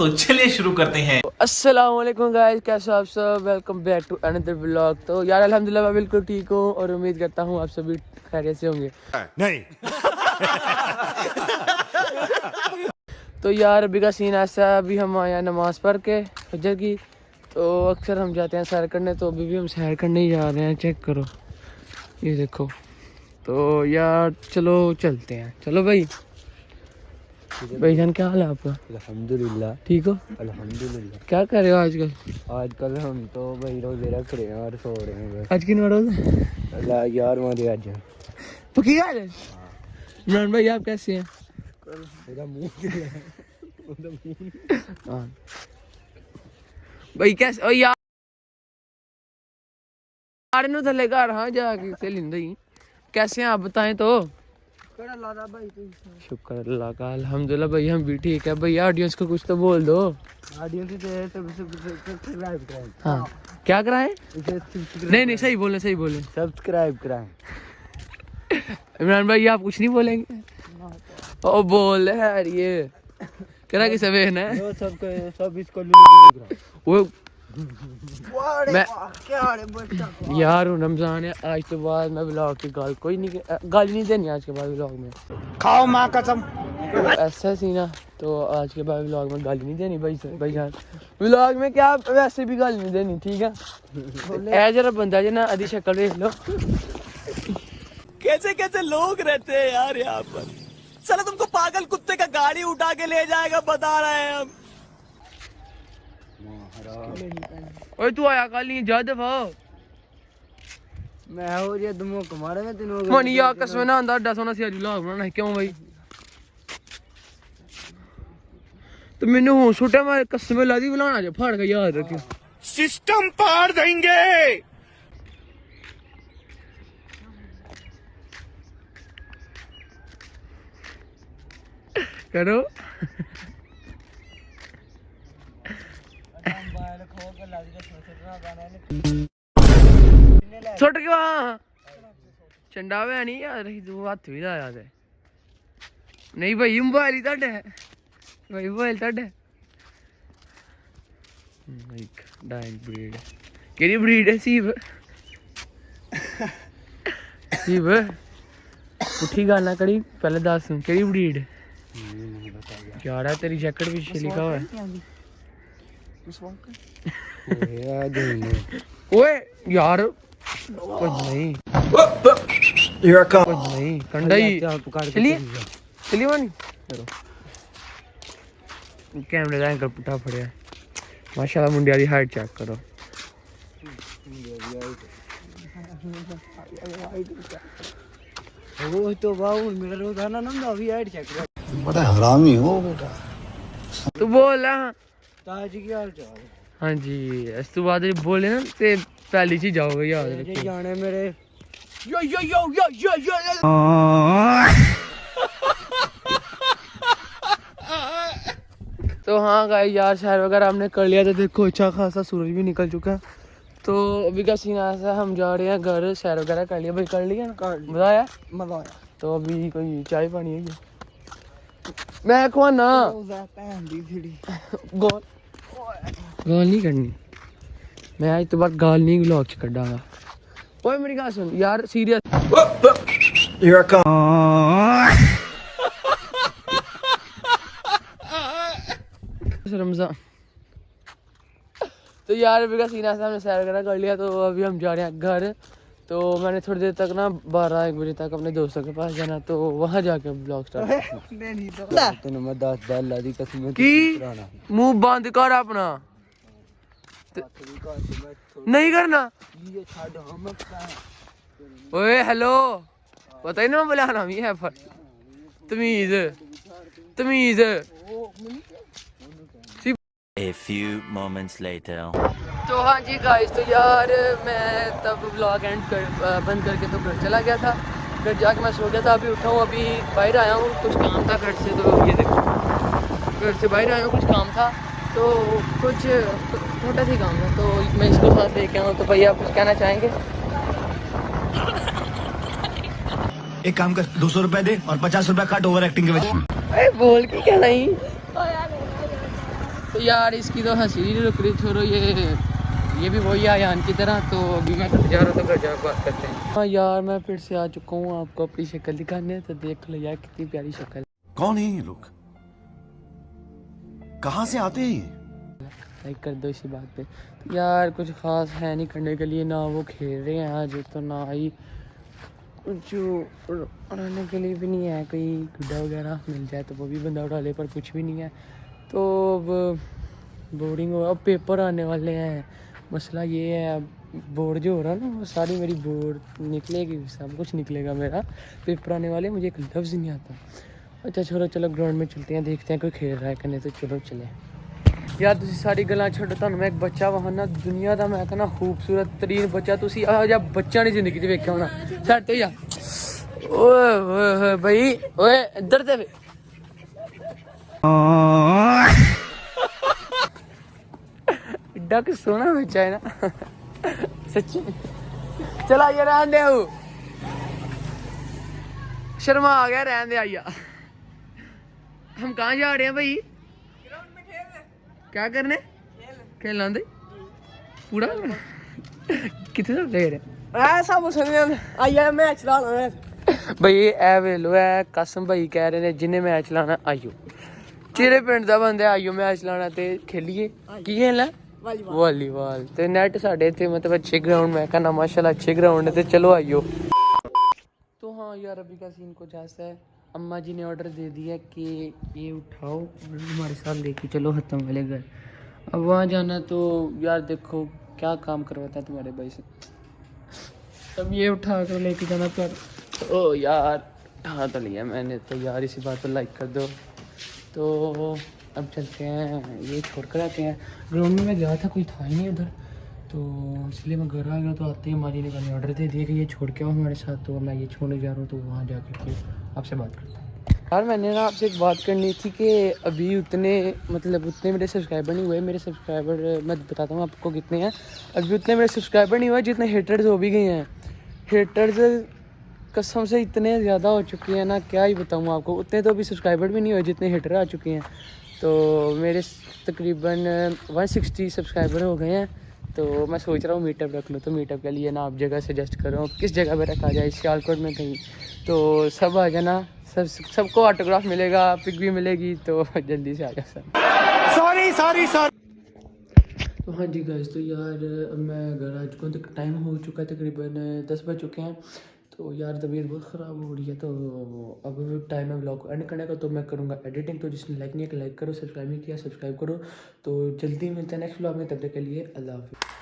तो चलिए शुरू करते हैं। अस्सलाम वालेकुम गाइस, कैसे हो आप सब। Welcome back to another vlog. तो यार अल्हम्दुलिल्लाह मैं बिल्कुल ठीक हूँ और उम्मीद करता हूँ आप सभी खैरियत से होंगे। नहीं। तो यार अभी का सीन ऐसा है, अभी हम आए हैं नमाज पढ़ के फजर की। तो अक्सर हम जाते हैं सैर करने, तो अभी भी हम सैर करने ही जा रहे हैं। चेक करो, ये देखो। तो यार चलो चलते हैं, चलो भाई। भाईजान क्या हाल है आपका? अल्हम्दुलिल्लाह ठीक हो? अल्हम्दुलिल्लाह। क्या कर रहे हो आजकल? आजकल हम तो भाई रोजे रख रहे हैं और सो रहे हैं आज की नमाज अल्लाह यार मारे आज पक्की यार है। इमरान भाई आप कैसे हैं? मेरा मुंह हाँ भाई कैसे ओ यार नु थले घर हाँ जाके से लिंदे कैसे हैं आप बताएं तो। शुक्र अल्लाह का, अल्हम्दुलिल्लाह भाई हम भी ठीक है। भैया ऑडियंस को कुछ तो बोल दो। सब्सक्राइब कराएं। हाँ क्या कराएं? नहीं सही बोले सब्सक्राइब कराएं। इमरान भाई आप कुछ नहीं बोलेंगे? ओ बोल यार ये करा कि सब है ना जो सब इसको वो मैं यार रमजान है, आज के बाद मैं व्लॉग की गाल कोई नहीं गाली नहीं देनी आज के बाद व्लॉग में। खाओ माँ कसम। ऐसा सीना तो आज के बाद व्लॉग में गाली नहीं देनी भाई जान। व्लॉग में क्या वैसे भी गाली नहीं देनी, ठीक है। ऐ जरा बंदा जो ना आधी शक्ल देख लो। कैसे कैसे लोग रहते हैं यार यहाँ पर। चलो तुमको पागल कुत्ते का गाड़ी उठा के ले जाएगा, बता रहे हैं हम। ओए तू आया कल नहीं जा दफा मैं हो जे दमो कमारे में तीनों मनी या कसम ना आंदा डा सोना सी आज व्लॉग बनाना है क्यों भाई। तो मैंने हूं छुट्टा मैं कसम ला दी बुलाना जो फाड़ के याद रखियो। सिस्टम पार देंगे। करो छुट के वहां चंडा वे नहीं यार तू हाथ भी ला याद है। नहीं भाई मोबाइल ही तड है भाई, मोबाइल तड है। एक डाइन ब्रीड केड़ी ब्रीड है? सीब सीब उठी गल ना करी, पहले दस केड़ी ब्रीड यार है? तेरी जैकेट पीछे लिखा हुआ है। ओए यार कुछ नहीं कुछ नहीं कंडा ही चलिए चलिए मानी कैमरे का एंगल पुट्ठा फड़िया। माशाल्लाह मुंडिया दी हाइट चेक करो। वो तो बाबू मेरा रोजाना ना अभी ऐड चेक कर। बड़ा हरामी हो बेटा। तू बोल ताज की हाल चाल? हाँ जी इस तो बाद बोले ना ते पहली चीज जाओगे याद ये रखो। जाने मेरे यो तो हाँ गाइस यार सैर वगैरह हमने कर लिया। तो देखो अच्छा खासा सूरज भी निकल चुका है। तो अभी का सीन ऐसा हम जा रहे हैं घर। सैर वगैरह कर लिया भाई, कर लिया ना? मजा आया? तो अभी कोई चाय पानी है मैं खुआना गोल गाल नहीं करनी मैं आज तो बाद गाल नहीं व्लॉग च कड्डांगा। ओए मेरी गल सुन यार सीरियस रमजान। तो यार अभी का सीन ऐसा हमने सैर वगैरह कर लिया। तो अभी हम जा रहे हैं घर। तो मैंने थोड़ी देर तक ना 12-1 बजे तक अपने दोस्तों के पास जाना, तो वहाँ जाके ब्लॉग स्टार्ट तेन मैं 10 अल्लाह दी कसम की मुंह बंद कर अपना नहीं करना। ओए हेलो पता ही ना बुलाना भी है पर तमीज तमीज। A few moments later. तो हाँ जी गाइस तो यार मैं तब व्लॉग बंद करके तो घर चला गया था। घर जाके मैं सो गया था। अभी उठा हूँ, अभी बाहर आया हूँ, कुछ काम था घर से। तो ये देखो घर से बाहर आया हूँ, कुछ काम था तो कुछ छोटा सी काम था। तो मैं इसको साथ लेके आया हूँ। तो भैया आप कुछ कहना चाहेंगे? एक काम कर 200 रुपए दे और 50 रुपए काट ओवर एक्टिंग के वजह। अरे बोल के क्या नहीं तो यार इसकी तो हंसी नहीं रुक रही, छोड़ो ये भी वही आयान की तरह। तो अभी मैं घर जा रहा हूँ, तो घर जाकर बात करते हैं। हाँ यार मैं फिर से आ चुका हूँ आपको अपनी शक्ल दिखाने, तो देख लो यार कितनी प्यारी शक्ल। कौन है ये लोग, कहाँ से आते हैं ये? लाइक कर दो इसी बात पे। तो यार कुछ ख़ास है नहीं करने के लिए, ना वो खेल रहे हैं आज, तो ना ही कुछ उड़ाने के लिए भी नहीं है। कोई गुड्डा वगैरह मिल जाए तो वो भी बंदा उड़ा ले, पर कुछ भी नहीं है। तो अब बोर्डिंग हो, अब पेपर आने वाले हैं। मसला ये है, बोर्ड जो हो रहा है ना, वो सारी मेरी बोर्ड निकलेगी, सब कुछ निकलेगा मेरा। पेपर आने वाले, मुझे एक लफ्ज़ नहीं आता। अच्छा छोड़ो, चलो ग्राउंड में चलते हैं, देखते हैं कोई खेल रहा है कि नहीं। तो चलो चले यार, तुसी सारी गल्लां छड्डो। तुहानूं मैं एक बच्चा वहाना दुनिया दा मैं कहना खूबसूरत तरीन बच्चा, तुसी आ जा बच्चा नहीं जिंदगी च वेख्या होना। सैट होई जा। ओए ओए ओए भाई, ओए इधर ते एड्डा कि सोहना बच्चा है ना सच्ची। चला ये रहन दे, शर्मा आ गया, रहन दे आइया। हम कहाँ जा रहे हैं भाई? क्या करने? खेलना दे पूरा कितने तक ले रहे ऐसा मुसलमान आया मैच लाना है भाई। ए वेलो है कसम भाई, कह रहे ने जिन्हें मैच लाना आइयो, चेरे पिंड दा बंदे आइयो मैच लाना ते खेलिए। की खेलना? वॉलीबॉल। ते नेट साढ़े इत्थे मतलब अच्छे ग्राउंड, मैं कहना माशाल्लाह अच्छे ग्राउंड है, ते चलो आइयो। तो हाँ यार, अभी का सीन कुछ ऐसा है। अम्मा जी ने ऑर्डर दे दिया कि ये उठाओ और हमारे साथ लेके चलो हतम वाले घर। अब वहाँ जाना, तो यार देखो क्या काम करवाता है तुम्हारे भाई से। अब ये उठा कर लेके जाना, पर ओ यार उठा तो लिया मैंने, तो यार इसी बात पर लाइक कर दो। तो अब चलते हैं, ये छोड़ कर आते हैं। ग्राउंड में मैं गया था, कोई था ही नहीं उधर, तो इसलिए मैं घर आ गया। तो आते ही हमारी ने मैंने ऑर्डर दे दिया कि ये छोड़ के आओ हमारे साथ, तो मैं ये छोड़ने जा रहा हूँ। तो वहाँ जाकर के आपसे बात करता हूँ। यार मैंने ना आपसे एक बात करनी थी कि अभी उतने मेरे सब्सक्राइबर नहीं हुए। मेरे सब्सक्राइबर मैं बताता हूँ आपको कितने हैं। अभी उतने मेरे सब्सक्राइबर नहीं हुए जितने हेटर्स हो भी गए हैं। हेटर्स कसम से इतने ज़्यादा हो चुके हैं ना, क्या ही बताऊँ आपको। उतने तो अभी सब्सक्राइबर भी नहीं हुए जितने हेटर आ चुके हैं। तो मेरे तकरीबन 160 सब्सक्राइबर हो गए हैं। तो मैं सोच रहा हूँ मीटअप रख लूँ। तो मीटअप के लिए ना आप जगह सजेस्ट करो, किस जगह पे रखा जाए, सियालकोट में कहीं। तो सब आ जाना, सबको ऑटोग्राफ मिलेगा, पिक भी मिलेगी, तो जल्दी से आ जाओ सर। सॉरी। तो हाँ जी गाइस, तो यार अब मैं घर आ चुका हूँ। तो टाइम हो चुका है, तकरीबन 10 बज चुके हैं। तो यार तबीयत बहुत ख़राब हो रही है। तो अब टाइम है व्लॉग को एंड करने का, तो मैं करूँगा एडिटिंग। तो जिसने लाइक नहीं किया लाइक करो, सब्सक्राइब नहीं किया सब्सक्राइब करो। तो जल्दी मिलते हैं नेक्स्ट व्लॉग में, तब तक के लिए अल्लाह हाफिज़।